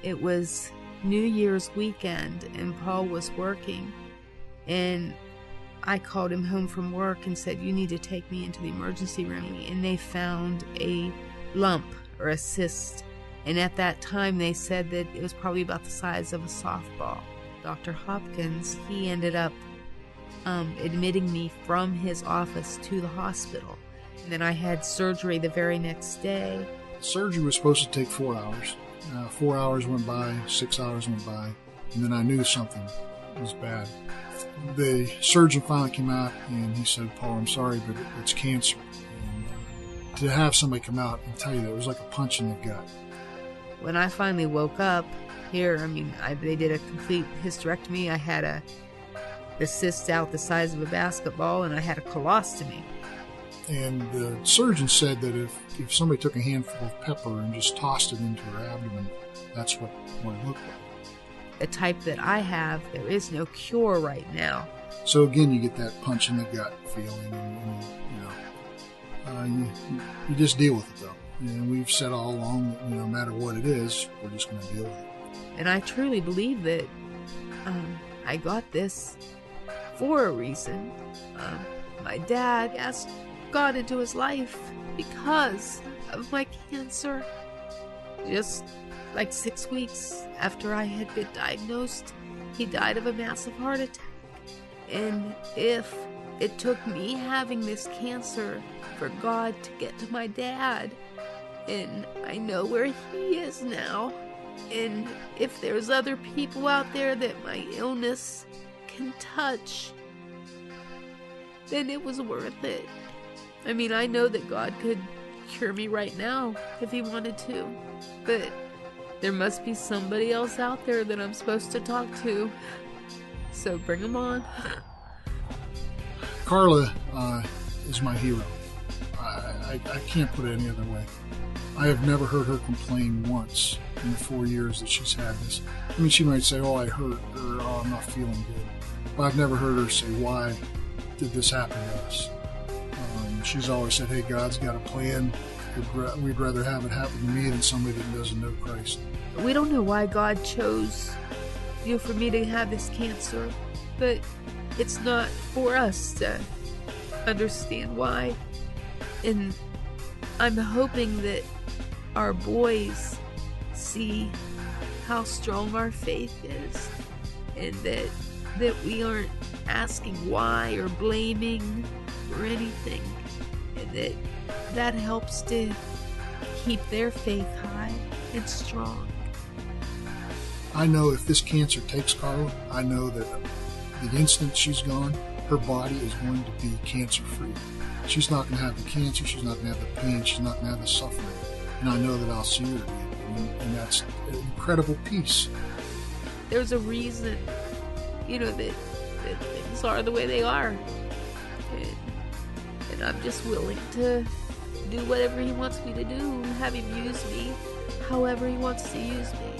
it was New Year's weekend, and Paul was working, and I called him home from work and said, you need to take me into the emergency room. And they found a lump or a cyst. And at that time, they said that it was probably about the size of a softball. Dr. Hopkins, he ended up admitting me from his office to the hospital. And then I had surgery the very next day. Surgery was supposed to take 4 hours. 4 hours went by, 6 hours went by, and then I knew something was bad. The surgeon finally came out and he said, Paul, I'm sorry, but it's cancer. And to have somebody come out and tell you that, it was like a punch in the gut. When I finally woke up here, they did a complete hysterectomy. I had the cyst out the size of a basketball, and I had a colostomy. And the surgeon said that if somebody took a handful of pepper and just tossed it into her abdomen, that's what it looked like. The type that I have, there is no cure right now. So again, you get that punch in the gut feeling, and you just deal with it though. And we've said all along that no matter what it is, we're just going to deal with it. And I truly believe that I got this for a reason. My dad asked God into his life because of my cancer. Just like 6 weeks after I had been diagnosed, he died of a massive heart attack. And if it took me having this cancer for God to get to my dad, and I know where he is now, and if there's other people out there that my illness can touch, then it was worth it. I know that God could cure me right now if he wanted to, but there must be somebody else out there that I'm supposed to talk to. So bring him on. Carla is my hero. I can't put it any other way. I have never heard her complain once in the 4 years that she's had this. She might say, oh, I hurt, or oh, I'm not feeling good. But I've never heard her say, why did this happen to us? She's always said, hey, God's got a plan. We'd rather have it happen to me than somebody that doesn't know Christ. We don't know why God chose for me to have this cancer, but it's not for us to understand why. And I'm hoping that our boys see how strong our faith is, and that we aren't asking why or blaming or anything, and that helps to keep their faith high and strong. I know if this cancer takes Carla, I know that the instant she's gone, her body is going to be cancer-free. She's not going to have the cancer, she's not going to have the pain, she's not going to have the suffering. And I know that I'll see her again, and that's an incredible peace. There's a reason, that things are the way they are. And I'm just willing to do whatever he wants me to do, have him use me however he wants to use me.